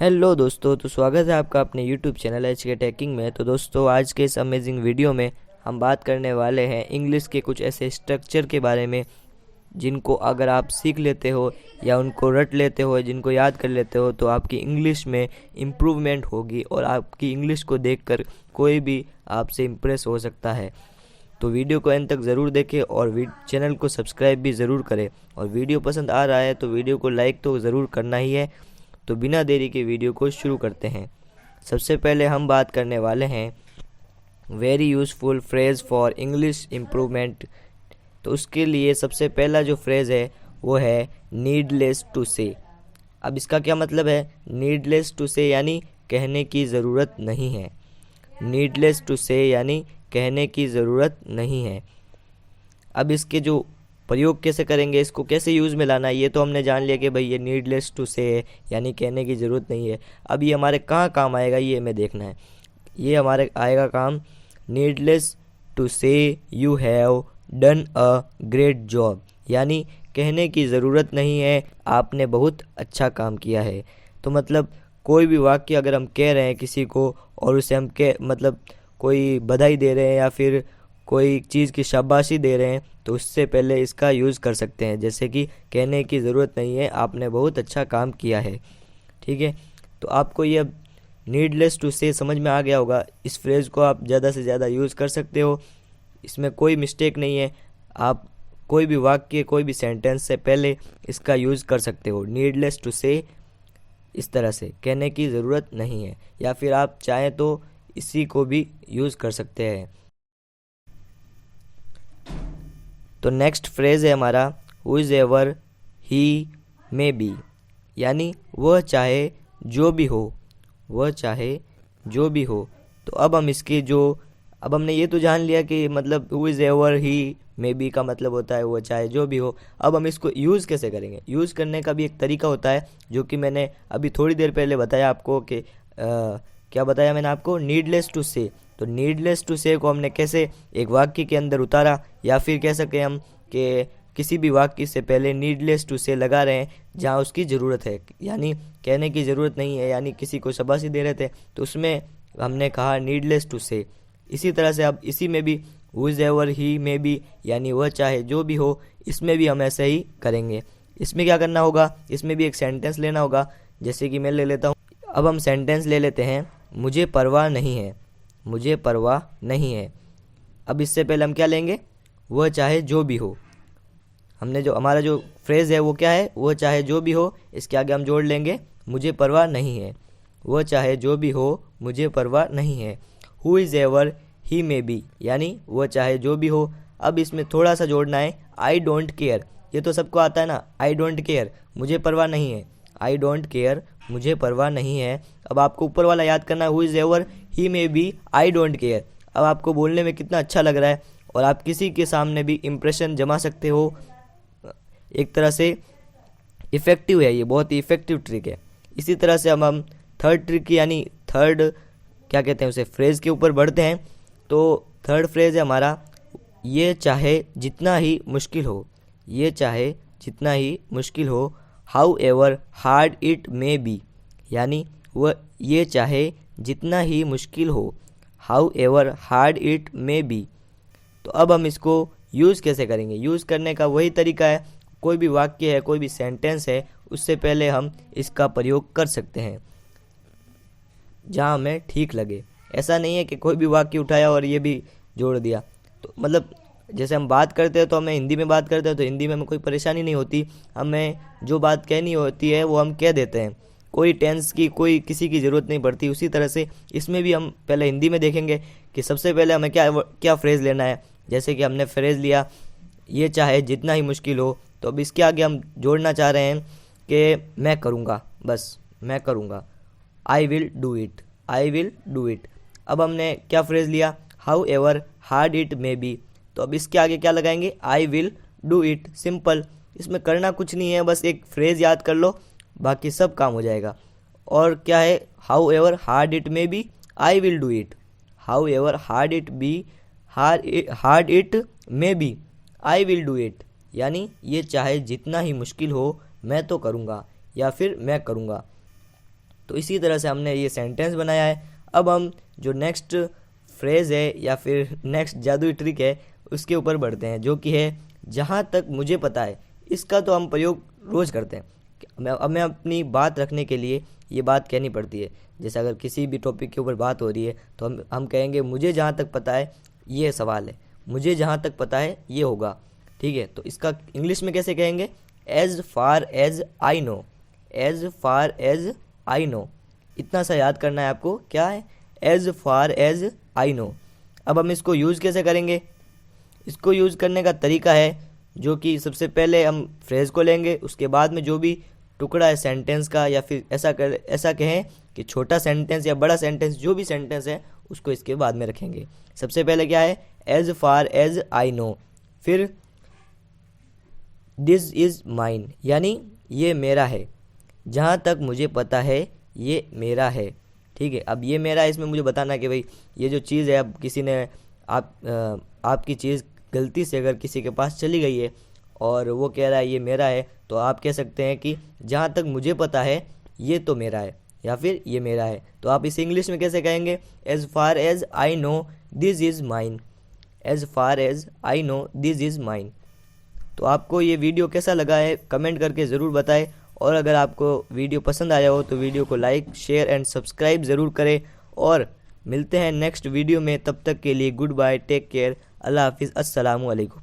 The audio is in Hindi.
हेलो दोस्तों, तो स्वागत है आपका अपने यूट्यूब चैनल एच के टेकिंग में। तो दोस्तों, आज के इस अमेजिंग वीडियो में हम बात करने वाले हैं इंग्लिश के कुछ ऐसे स्ट्रक्चर के बारे में जिनको अगर आप सीख लेते हो या उनको रट लेते हो, जिनको याद कर लेते हो, तो आपकी इंग्लिश में इम्प्रूवमेंट होगी और आपकी इंग्लिश को देखकर कोई भी आपसे इम्प्रेस हो सकता है। तो वीडियो को अंत तक ज़रूर देखें और चैनल को सब्सक्राइब भी ज़रूर करें। और वीडियो पसंद आ रहा है तो वीडियो को लाइक तो ज़रूर करना ही है। तो बिना देरी के वीडियो को शुरू करते हैं। सबसे पहले हम बात करने वाले हैं very useful phrase for English improvement. तो उसके लिए सबसे पहला जो फ्रेज़ है वो है नीडलेस टू से। अब इसका क्या मतलब है? नीडलेस टू से यानी कहने की ज़रूरत नहीं है। नीडलेस टू से यानी कहने की ज़रूरत नहीं है। अब इसके जो प्रयोग कैसे करेंगे, इसको कैसे यूज़ में लाना है, ये तो हमने जान लिया कि भाई ये नीडलेस टू से है यानी कहने की ज़रूरत नहीं है। अब ये हमारे कहाँ काम आएगा ये हमें देखना है। ये हमारे आएगा काम नीडलेस टू से you have done a great job, यानी कहने की ज़रूरत नहीं है, आपने बहुत अच्छा काम किया है। तो मतलब कोई भी वाक्य अगर हम कह रहे हैं किसी को और उसे हम कोई बधाई दे रहे हैं या फिर कोई चीज़ की शाबाशी दे रहे हैं तो उससे पहले इसका यूज़ कर सकते हैं, जैसे कि कहने की ज़रूरत नहीं है, आपने बहुत अच्छा काम किया है। ठीक है, तो आपको ये अब नीडलेस टू से समझ में आ गया होगा। इस फ्रेज़ को आप ज़्यादा से ज़्यादा यूज़ कर सकते हो, इसमें कोई मिस्टेक नहीं है। आप कोई भी वाक्य, कोई भी सेंटेंस से पहले इसका यूज़ कर सकते हो। नीडलेस टू से इस तरह से, कहने की ज़रूरत नहीं है, या फिर आप चाहें तो इसी को भी यूज़ कर सकते हैं। तो नेक्स्ट फ्रेज़ है हमारा हुइज एवर ही मे बी, यानी वह चाहे जो भी हो, वह चाहे जो भी हो। तो अब हम इसकी अब हमने ये तो जान लिया कि मतलब हुइज एवर ही मे बी का मतलब होता है वह चाहे जो भी हो। अब हम इसको यूज़ कैसे करेंगे? यूज़ करने का भी एक तरीका होता है जो कि मैंने अभी थोड़ी देर पहले बताया आपको कि क्या बताया मैंने आपको? नीडलेस टू से। तो नीडलेस टू से को हमने कैसे एक वाक्य के अंदर उतारा, या फिर कह सकें हम कि किसी भी वाक्य से पहले नीडलेस टू से लगा रहे हैं जहाँ उसकी ज़रूरत है, यानी कहने की ज़रूरत नहीं है, यानी किसी को शाबाशी दे रहे थे तो उसमें हमने कहा नीडलेस टू से। इसी तरह से अब इसी में भी हुइज एवर ही मे बी, यानी वह चाहे जो भी हो, इसमें भी हम ऐसे ही करेंगे। इसमें क्या करना होगा? इसमें भी एक सेंटेंस लेना होगा, जैसे कि मैं ले लेता हूँ। अब हम सेंटेंस ले लेते हैं, मुझे परवाह नहीं है, मुझे परवाह नहीं है। अब इससे पहले हम क्या लेंगे? वह चाहे जो भी हो। हमने जो हमारा जो फ्रेज़ है वो क्या है? वह चाहे जो भी हो, इसके आगे हम जोड़ लेंगे मुझे परवाह नहीं है। वह चाहे जो भी हो, मुझे परवाह नहीं है। Who is ever he may B, यानी वह चाहे जो भी हो। अब इसमें थोड़ा सा जोड़ना है आई डोंट केयर। ये तो सबको आता है ना, आई डोंट केयर, मुझे परवाह नहीं है। आई डोंट केयर, मुझे परवाह नहीं है। अब आपको ऊपर वाला याद करना है, who is ever he may be I don't care. अब आपको बोलने में कितना अच्छा लग रहा है और आप किसी के सामने भी इम्प्रेशन जमा सकते हो। एक तरह से इफ़ेक्टिव है, ये बहुत ही इफ़ेक्टिव ट्रिक है। इसी तरह से हम थर्ड ट्रिक यानी थर्ड क्या कहते हैं उसे, फ्रेज़ के ऊपर बढ़ते हैं। तो थर्ड फ्रेज़ है हमारा ये चाहे जितना ही मुश्किल हो, ये चाहे जितना ही मुश्किल हो, how ever hard it may be, यानी वह ये चाहे जितना ही मुश्किल हो, how ever hard it may be. तो अब हम इसको यूज़ कैसे करेंगे? यूज़ करने का वही तरीका है, कोई भी वाक्य है, कोई भी सेंटेंस है, उससे पहले हम इसका प्रयोग कर सकते हैं जहाँ हमें ठीक लगे। ऐसा नहीं है कि कोई भी वाक्य उठाया और ये भी जोड़ दिया। तो मतलब जैसे हम बात करते हैं तो हमें हिंदी में बात करते हैं तो हिंदी में हमें कोई परेशानी नहीं होती, हमें जो बात कहनी होती है वो हम कह देते हैं, कोई टेंस की कोई किसी की ज़रूरत नहीं पड़ती। उसी तरह से इसमें भी हम पहले हिंदी में देखेंगे कि सबसे पहले हमें क्या फ्रेज़ लेना है। जैसे कि हमने फ्रेज़ लिया ये चाहे जितना ही मुश्किल हो, तो अब इसके आगे हम जोड़ना चाह रहे हैं कि मैं करूँगा, बस मैं करूँगा, I will do it, I will do it. अब हमने क्या फ्रेज़ लिया? How ever hard it may be, तो अब इसके आगे क्या लगाएंगे? I will do it. Simple, इसमें करना कुछ नहीं है, बस एक फ्रेज़ याद कर लो, बाकी सब काम हो जाएगा। और क्या है? How ever hard it may be, I will do it. How ever hard it may be, I will do it, यानी ये चाहे जितना ही मुश्किल हो मैं तो करूँगा या फिर मैं करूँगा। तो इसी तरह से हमने ये सेंटेंस बनाया है। अब हम जो नेक्स्ट फ्रेज़ है या फिर नेक्स्ट जादुई ट्रिक है उसके ऊपर बढ़ते हैं, जो कि है जहाँ तक मुझे पता है। इसका तो हम प्रयोग रोज़ करते हैं। हमें अपनी बात रखने के लिए ये बात कहनी पड़ती है। जैसे अगर किसी भी टॉपिक के ऊपर बात हो रही है तो हम कहेंगे मुझे जहाँ तक पता है ये सवाल है, मुझे जहाँ तक पता है ये होगा। ठीक है, तो इसका इंग्लिश में कैसे कहेंगे? As far as I know, as far as I know. इतना सा याद करना है आपको, क्या है? As far as I know. अब हम इसको यूज़ कैसे करेंगे? इसको यूज़ करने का तरीका है जो कि सबसे पहले हम फ्रेज़ को लेंगे, उसके बाद में जो भी टुकड़ा है सेंटेंस का, या फिर ऐसा कहें कि छोटा सेंटेंस या बड़ा सेंटेंस, जो भी सेंटेंस है उसको इसके बाद में रखेंगे। सबसे पहले क्या है? As far as I know, फिर दिस इज़ माइन, यानी ये मेरा है, जहाँ तक मुझे पता है ये मेरा है। ठीक है, अब ये मेरा है, इसमें मुझे बताना है कि भाई ये जो चीज़ है, अब किसी ने आपकी चीज़ गलती से अगर किसी के पास चली गई है और वो कह रहा है ये मेरा है, तो आप कह सकते हैं कि जहाँ तक मुझे पता है ये तो मेरा है, या फिर ये मेरा है। तो आप इसे इंग्लिश में कैसे कहेंगे? As far as I know this is mine, as far as I know this is mine. तो आपको ये वीडियो कैसा लगा है कमेंट करके ज़रूर बताएं, और अगर आपको वीडियो पसंद आया हो तो वीडियो को लाइक, शेयर एंड सब्सक्राइब ज़रूर करें। और मिलते हैं नेक्स्ट वीडियो में, तब तक के लिए गुड बाय, टेक केयर, अल्लाह हाफिज़, अस्सलामु अलैकुम।